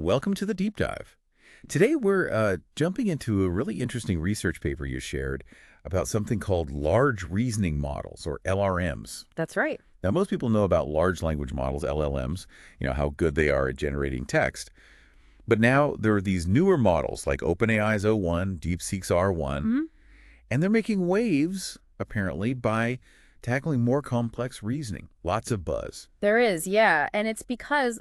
Welcome to the deep dive. Today we're jumping into a really interesting research paper you shared about something called large reasoning models, or LRMs. That's right. Now, most people know about large language models, LLMs, how good they are at generating text. But now there are these newer models like OpenAI's O1, DeepSeek's R1, hmm and they're making waves, apparently, by tackling more complex reasoning. Lots of buzz. There is, yeah. And it's because,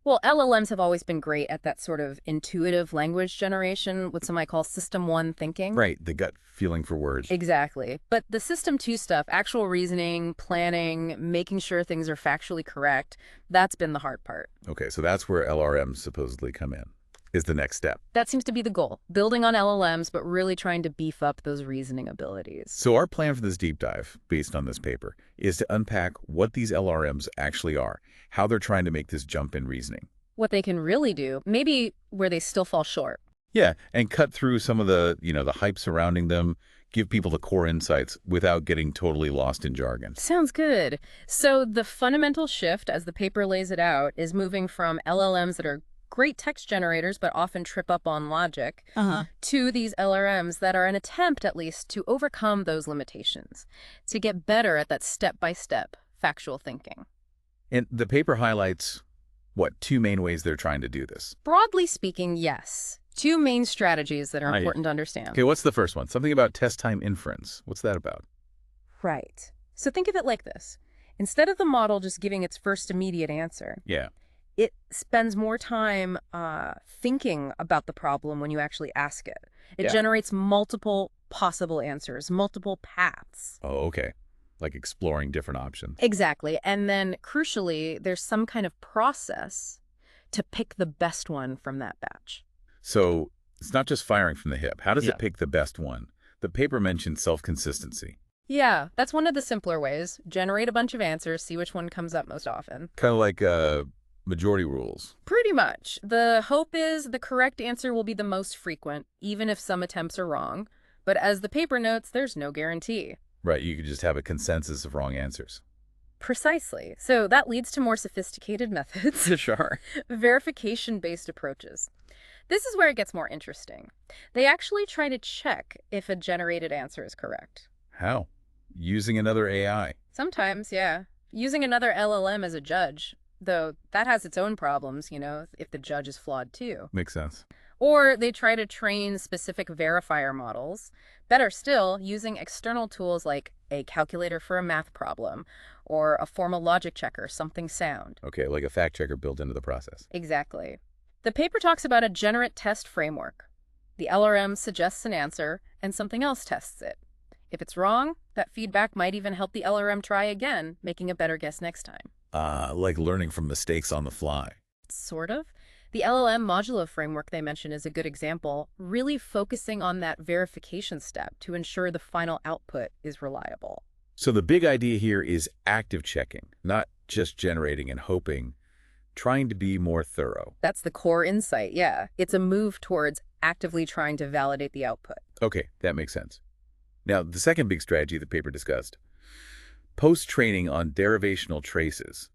well, LLMs have always been great at that sort of intuitive language generation, what some might call system one thinking. Right, the gut feeling for words. Exactly. But the system two stuff, actual reasoning, planning, making sure things are factually correct, that's been the hard part. Okay, so that's where LRMs supposedly come in, is the next step. That seems to be the goal, building on LLMs, but really trying to beef up those reasoning abilities. So our plan for this deep dive, based on this paper, is to unpack what these LRMs actually are, how they're trying to make this jump in reasoning. What they can really do, maybe where they still fall short. Yeah, and cut through some of the hype surrounding them, give people the core insights without getting totally lost in jargon. Sounds good. So the fundamental shift, as the paper lays it out, is moving from LLMs that are great text generators but often trip up on logic to these LRMs that are an attempt, at least, to overcome those limitations, to get better at that step-by-step factual thinking. And the paper highlights, two main ways they're trying to do this. Broadly speaking, yes. Two main strategies that are important to understand. Okay, what's the first one? Something about test time inference. What's that about? Right. So think of it like this. Instead of the model just giving its first immediate answer, Yeah. it spends more time thinking about the problem when you actually ask it. It generates multiple possible answers, multiple paths. Oh, okay. Like exploring different options. Exactly. And then, crucially, there's some kind of process to pick the best one from that batch. So it's not just firing from the hip. How does Yeah. it pick the best one? The paper mentioned self-consistency. Yeah, that's one of the simpler ways. Generate a bunch of answers, see which one comes up most often. Kind of like majority rules. Pretty much. The hope is the correct answer will be the most frequent, even if some attempts are wrong. But as the paper notes, there's no guarantee. Right, you could just have a consensus of wrong answers. Precisely. So that leads to more sophisticated methods. Sure. Verification-based approaches. This is where it gets more interesting. They actually try to check if a generated answer is correct. How? Using another AI. Sometimes, yeah. Using another LLM as a judge, though that has its own problems, if the judge is flawed too. Makes sense. Or they try to train specific verifier models. Better still, using external tools like a calculator for a math problem or a formal logic checker, something sound. Okay, like a fact checker built into the process. Exactly. The paper talks about a generate test framework. The LRM suggests an answer, and something else tests it. If it's wrong, that feedback might even help the LRM try again, making a better guess next time. Like learning from mistakes on the fly. Sort of. The LLM modulo framework they mentioned is a good example, really focusing on that verification step to ensure the final output is reliable. So the big idea here is active checking, not just generating and hoping, trying to be more thorough. That's the core insight, yeah. It's a move towards actively trying to validate the output. Okay, that makes sense. Now, the second big strategy the paper discussed, post-training on derivational traces.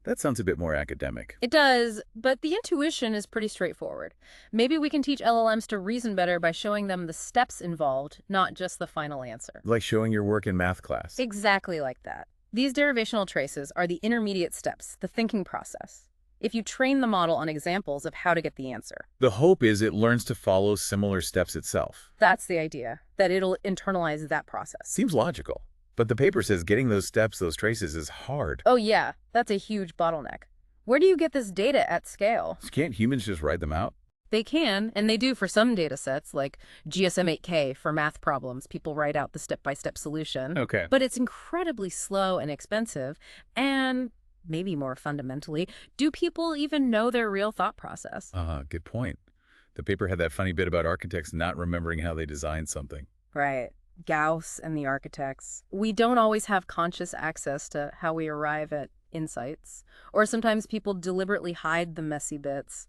That sounds a bit more academic. It does, but the intuition is pretty straightforward. Maybe we can teach LLMs to reason better by showing them the steps involved, not just the final answer. Like showing your work in math class. Exactly like that. These derivational traces are the intermediate steps, the thinking process. If you train the model on examples of how to get the answer. The hope is it learns to follow similar steps itself. That's the idea, that it'll internalize that process. Seems logical. But the paper says getting those steps, those traces, is hard. Oh yeah, that's a huge bottleneck. Where do you get this data at scale? Can't humans just write them out? They can, and they do for some data sets, like GSM-8K for math problems. People write out the step-by-step solution. Okay. But it's incredibly slow and expensive, and maybe more fundamentally, do people even know their real thought process? Good point. The paper had that funny bit about architects not remembering how they designed something. Right. Gauss and the architects. We don't always have conscious access to how we arrive at insights, or sometimes people deliberately hide the messy bits.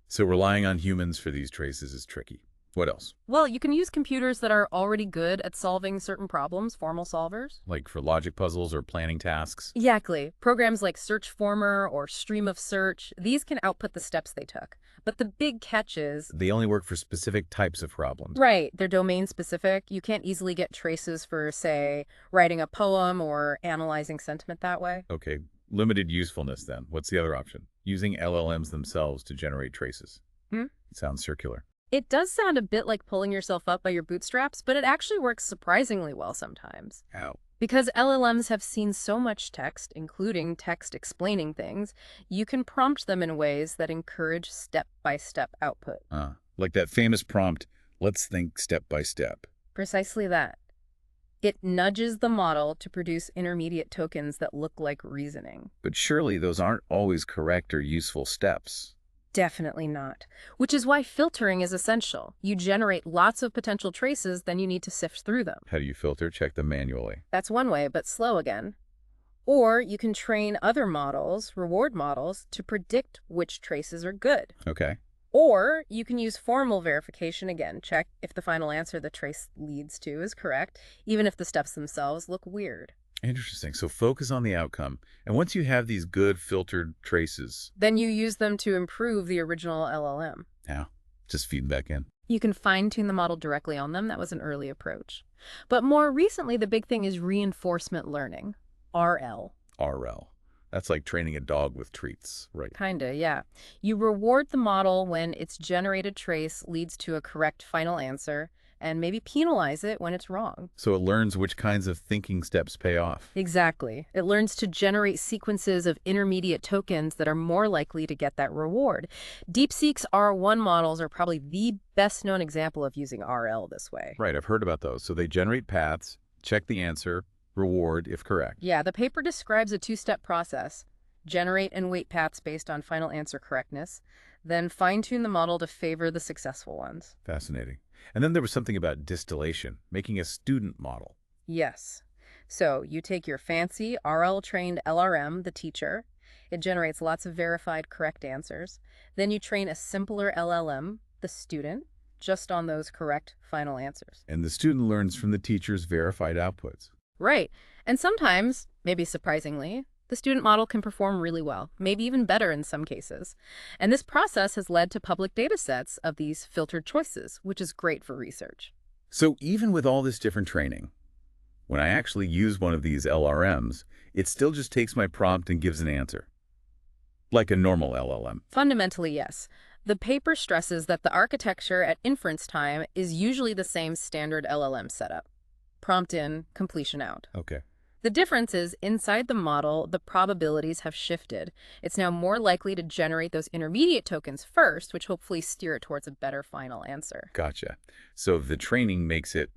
So relying on humans for these traces is tricky. What else? Well, you can use computers that are already good at solving certain problems, formal solvers. Like for logic puzzles or planning tasks? Exactly. Programs like SearchFormer or Stream of Search, these can output the steps they took. But the big catch is, They only work for specific types of problems. right, they're domain specific. You can't easily get traces for, say, writing a poem or analyzing sentiment that way. Okay, limited usefulness then. What's the other option? Using LLMs themselves to generate traces. Hmm? It sounds circular. It does sound a bit like pulling yourself up by your bootstraps, but it actually works surprisingly well sometimes. How? Because LLMs have seen so much text, including text explaining things, you can prompt them in ways that encourage step-by-step output. Like that famous prompt, let's think step by step. Precisely that. It nudges the model to produce intermediate tokens that look like reasoning. But surely those aren't always correct or useful steps. Definitely not. Which is why filtering is essential. You generate lots of potential traces, then you need to sift through them. How do you filter? Check them manually. That's one way, but slow again. Or you can train other models, reward models, to predict which traces are good. Okay. Or you can use formal verification again. Check if the final answer the trace leads to is correct, even if the steps themselves look weird. Interesting. So focus on the outcome. And once you have these good filtered traces, Then you use them to improve the original LLM. now just feed back in. You can fine-tune the model directly on them. That was an early approach. But more recently, the big thing is reinforcement learning, RL. RL. That's like training a dog with treats, right? Kinda, yeah. You reward the model when its generated trace leads to a correct final answer, and maybe penalize it when it's wrong. So it learns which kinds of thinking steps pay off. Exactly. It learns to generate sequences of intermediate tokens that are more likely to get that reward. DeepSeek's R1 models are probably the best-known example of using RL this way. Right, I've heard about those. So they generate paths, check the answer, reward if correct. Yeah, the paper describes a two-step process. Generate and weight paths based on final answer correctness, then fine-tune the model to favor the successful ones. Fascinating. And then there was something about distillation, making a student model. Yes. So you take your fancy RL-trained LRM, the teacher. It generates lots of verified correct answers. Then you train a simpler LLM, the student, just on those correct final answers. And the student learns from the teacher's verified outputs. Right. And sometimes, maybe surprisingly, the student model can perform really well, maybe even better in some cases. And this process has led to public data sets of these filtered choices, which is great for research. So even with all this different training, when I actually use one of these LRMs, it still just takes my prompt and gives an answer, like a normal LLM. Fundamentally, yes. The paper stresses that the architecture at inference time is usually the same standard LLM setup. Prompt in, completion out. Okay. The difference is, inside the model, the probabilities have shifted. It's now more likely to generate those intermediate tokens first, which hopefully steer it towards a better final answer. Gotcha. So the training makes it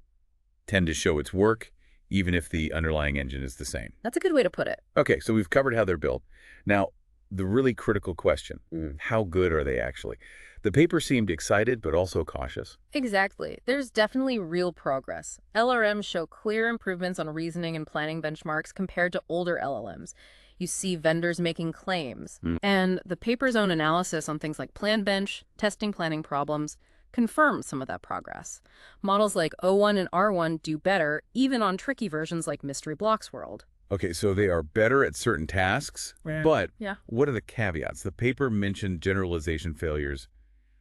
tend to show its work, even if the underlying engine is the same. That's a good way to put it. Okay, so we've covered how they're built. Now, the really critical question, how good are they actually? The paper seemed excited, but also cautious. Exactly. There's definitely real progress. LRMs show clear improvements on reasoning and planning benchmarks compared to older LLMs. You see vendors making claims. And the paper's own analysis on things like PlanBench, testing planning problems, confirms some of that progress. Models like O1 and R1 do better, even on tricky versions like Mystery Blocks World. Okay, so they are better at certain tasks, but Yeah. what are the caveats? The paper mentioned generalization failures,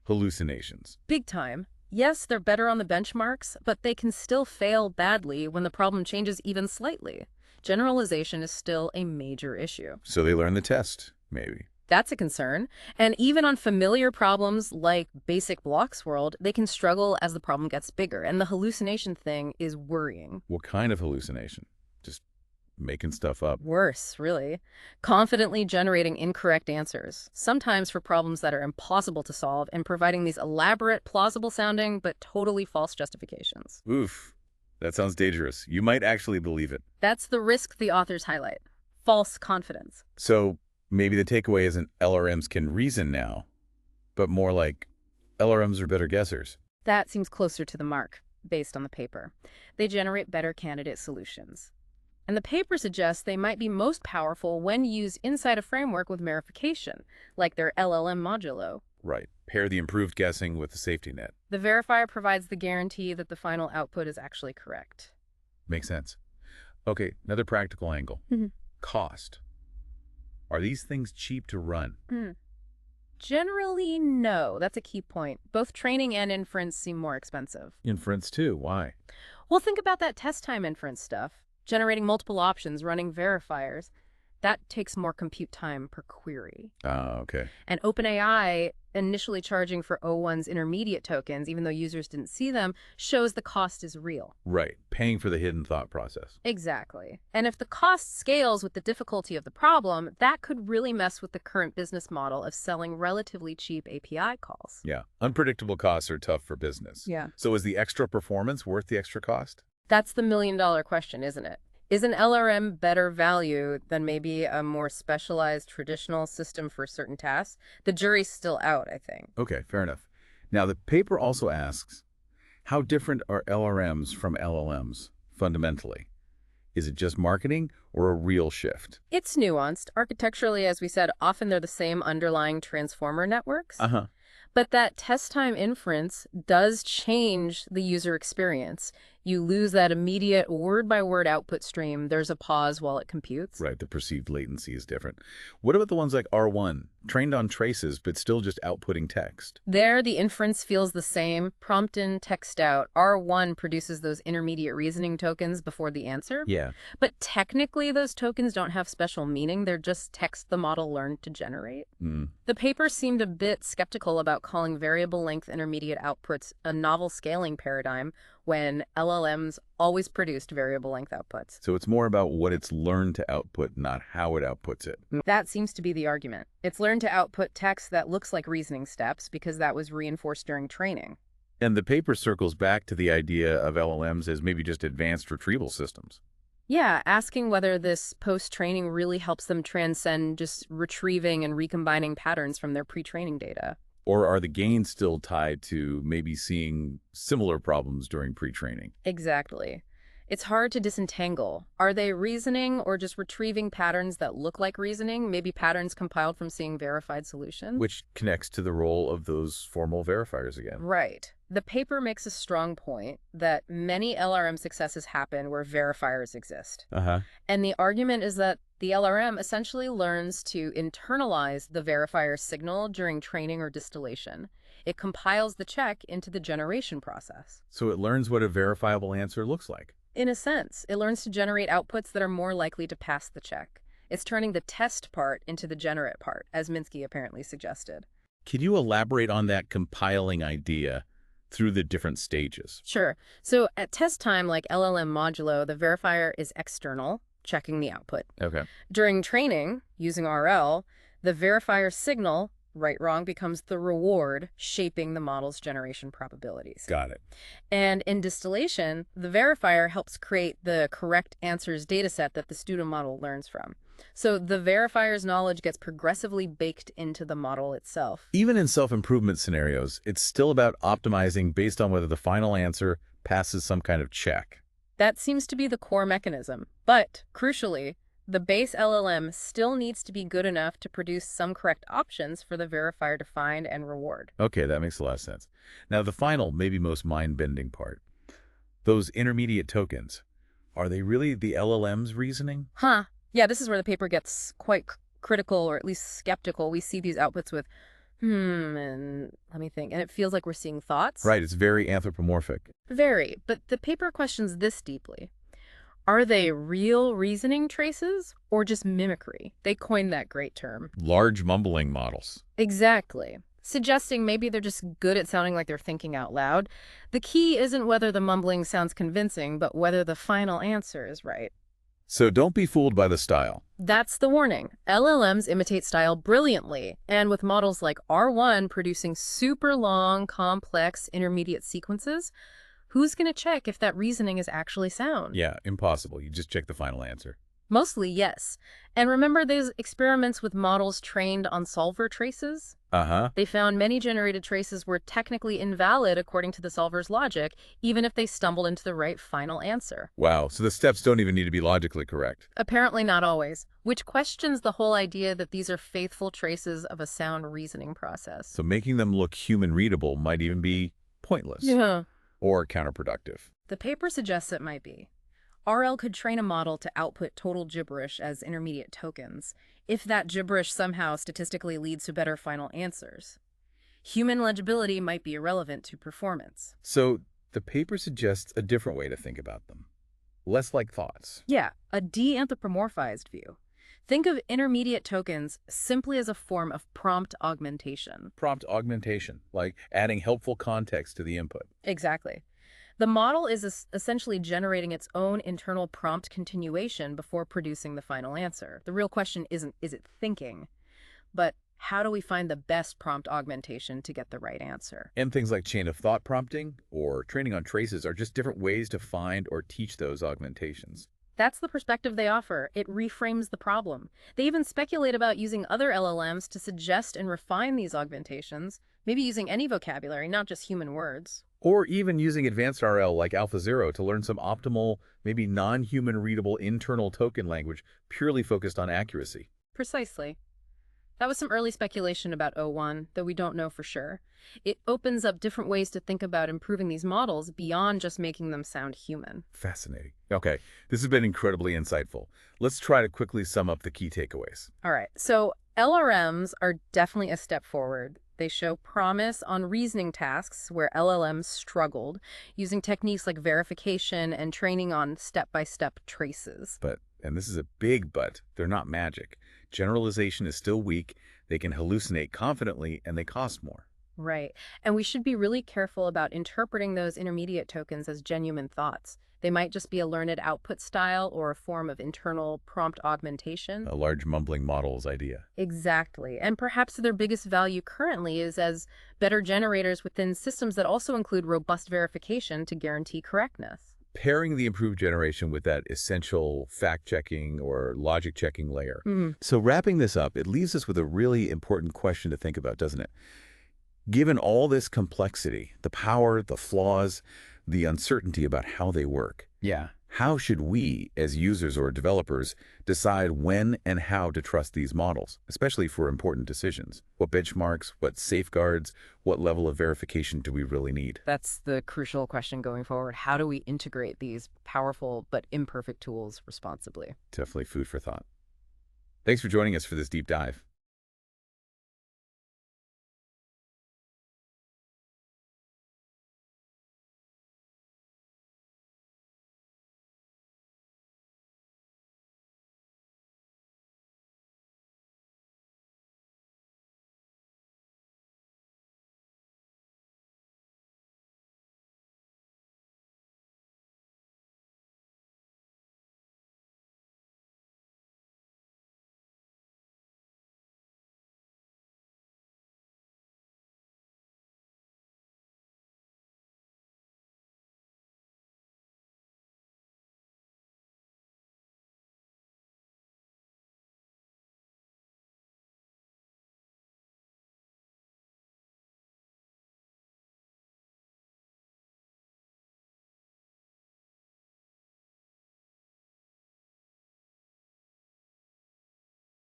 hallucinations. Big time. Yes, they're better on the benchmarks, but they can still fail badly when the problem changes even slightly. Generalization is still a major issue. So they learn the test, maybe. That's a concern. And even on familiar problems like basic blocks world, they can struggle as the problem gets bigger. And the hallucination thing is worrying. What kind of hallucination? Just making stuff up. Worse, really. Confidently generating incorrect answers, sometimes for problems that are impossible to solve, and providing these elaborate, plausible-sounding, but totally false justifications. Oof, that sounds dangerous. You might actually believe it. That's the risk the authors highlight. False confidence. So maybe the takeaway isn't LRMs can reason now, but more like LRMs are better guessers. That seems closer to the mark, based on the paper. They generate better candidate solutions. And the paper suggests they might be most powerful when used inside a framework with verification, like their LLM modulo. Right. Pair the improved guessing with the safety net. The verifier provides the guarantee that the final output is actually correct. Makes sense. Okay, another practical angle. Mhm. Cost. Are these things cheap to run? Generally, no. That's a key point. Both training and inference seem more expensive. Inference too. Why? Well, think about that test time inference stuff. Generating multiple options, running verifiers. That takes more compute time per query. Okay. And OpenAI initially charging for O1's intermediate tokens, even though users didn't see them, shows the cost is real. Right. Paying for the hidden thought process. Exactly. And if the cost scales with the difficulty of the problem, that could really mess with the current business model of selling relatively cheap API calls. Yeah. Unpredictable costs are tough for business. Yeah. So is the extra performance worth the extra cost? That's the million-dollar question, isn't it? Is an LRM better value than maybe a more specialized traditional system for certain tasks? The jury's still out, I think. Okay, fair enough. Now, the paper also asks, how different are LRMs from LLMs fundamentally? Is it just marketing or a real shift? It's nuanced. Architecturally, as we said, often they're the same underlying transformer networks. But that test time inference does change the user experience. You lose that immediate word-by-word output stream. There's a pause while it computes. Right, the perceived latency is different. What about the ones like R1, trained on traces but still just outputting text? There, the inference feels the same. Prompt in, text out. R1 produces those intermediate reasoning tokens before the answer. Yeah. But technically, those tokens don't have special meaning. They're just text the model learned to generate. The paper seemed a bit skeptical about calling variable length intermediate outputs a novel scaling paradigm when LLMs always produced variable length outputs. So it's more about what it's learned to output, not how it outputs it. That seems to be the argument. It's learned to output text that looks like reasoning steps because that was reinforced during training. And the paper circles back to the idea of LLMs as maybe just advanced retrieval systems. Yeah, asking whether this post-training really helps them transcend just retrieving and recombining patterns from their pre-training data. Or are the gains still tied to maybe seeing similar problems during pre-training? Exactly. It's hard to disentangle. Are they reasoning or just retrieving patterns that look like reasoning, maybe patterns compiled from seeing verified solutions? Which connects to the role of those formal verifiers again. Right. The paper makes a strong point that many LRM successes happen where verifiers exist. And the argument is that the LRM essentially learns to internalize the verifier's signal during training or distillation. It compiles the check into the generation process. So it learns what a verifiable answer looks like. In a sense, it learns to generate outputs that are more likely to pass the check. It's turning the test part into the generate part, as Minsky apparently suggested. Can you elaborate on that compiling idea through the different stages? Sure. So at test time, like LLM modulo, the verifier is external, checking the output. Okay. During training, using RL, the verifier signal, right-wrong, becomes the reward, shaping the model's generation probabilities. Got it. And in distillation, the verifier helps create the correct answers dataset that the student model learns from. So the verifier's knowledge gets progressively baked into the model itself. Even in self-improvement scenarios, it's still about optimizing based on whether the final answer passes some kind of check. That seems to be the core mechanism. But, crucially, the base LLM still needs to be good enough to produce some correct options for the verifier to find and reward. Okay, that makes a lot of sense. Now, the final, maybe most mind-bending part. Those intermediate tokens, are they really the LLM's reasoning? Yeah, this is where the paper gets quite critical, or at least skeptical. We see these outputs with, and let me think. And it feels like we're seeing thoughts. Right, it's very anthropomorphic. Very, but the paper questions this deeply. Are they real reasoning traces or just mimicry? They coined that great term. Large mumbling models. Exactly. Suggesting maybe they're just good at sounding like they're thinking out loud. The key isn't whether the mumbling sounds convincing, but whether the final answer is right. So don't be fooled by the style. That's the warning. LLMs imitate style brilliantly, and with models like R1 producing super long, complex, intermediate sequences, who's going to check if that reasoning is actually sound? Yeah, impossible. You just check the final answer. Mostly, yes. And remember those experiments with models trained on solver traces? Uh-huh. They found many generated traces were technically invalid according to the solver's logic, even if they stumbled into the right final answer. Wow, so the steps don't even need to be logically correct. Apparently not always, which questions the whole idea that these are faithful traces of a sound reasoning process. So making them look human readable might even be pointless Yeah. or counterproductive. The paper suggests it might be. RL could train a model to output total gibberish as intermediate tokens, if that gibberish somehow statistically leads to better final answers. Human legibility might be irrelevant to performance. So the paper suggests a different way to think about them. Less like thoughts. Yeah, a de-anthropomorphized view. Think of intermediate tokens simply as a form of prompt augmentation. Prompt augmentation, like adding helpful context to the input. Exactly. The model is essentially generating its own internal prompt continuation before producing the final answer. The real question isn't, is it thinking, but how do we find the best prompt augmentation to get the right answer? And things like chain of thought prompting or training on traces are just different ways to find or teach those augmentations. That's the perspective they offer. It reframes the problem. They even speculate about using other LLMs to suggest and refine these augmentations, maybe using any vocabulary, not just human words. Or even using advanced RL like AlphaZero to learn some optimal, maybe non-human readable internal token language purely focused on accuracy. Precisely. That was some early speculation about O1, though we don't know for sure. It opens up different ways to think about improving these models beyond just making them sound human. Fascinating. Okay, this has been incredibly insightful. Let's try to quickly sum up the key takeaways. All right, so LRMs are definitely a step forward. They show promise on reasoning tasks where LLMs struggled, using techniques like verification and training on step-by-step traces. But, and this is a big but, they're not magic. Generalization is still weak, they can hallucinate confidently, and they cost more. Right. And we should be really careful about interpreting those intermediate tokens as genuine thoughts. They might just be a learned output style or a form of internal prompt augmentation. A large mumbling model's idea. Exactly. And perhaps their biggest value currently is as better generators within systems that also include robust verification to guarantee correctness. Pairing the improved generation with that essential fact-checking or logic-checking layer. So wrapping this up, it leaves us with a really important question to think about, doesn't it? Given all this complexity, the power, the flaws, the uncertainty about how they work, Yeah. how should we, as users or developers, decide when and how to trust these models, especially for important decisions? What benchmarks, what safeguards, what level of verification do we really need? That's the crucial question going forward. How do we integrate these powerful but imperfect tools responsibly? Definitely food for thought. Thanks for joining us for this deep dive.